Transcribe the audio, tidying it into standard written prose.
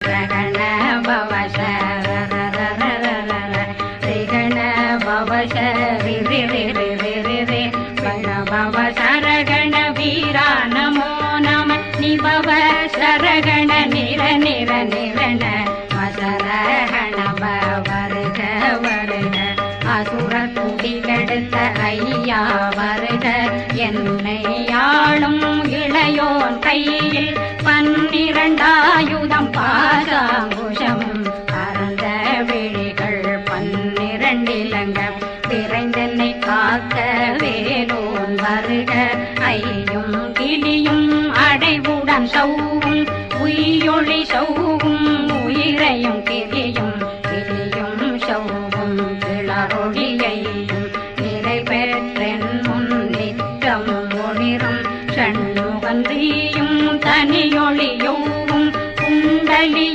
ரகண பவச ரிகண பவச ரிரி பவ சரகண வீரா நமோ நம நிபவ சரகண நிர நிர நிரண வசரகண வருக வருக அசுர குடிகெடுத்த ஐயா வருக என்னை ஆளும் இளையோன் கையில் 12 ஆயுதம் பார்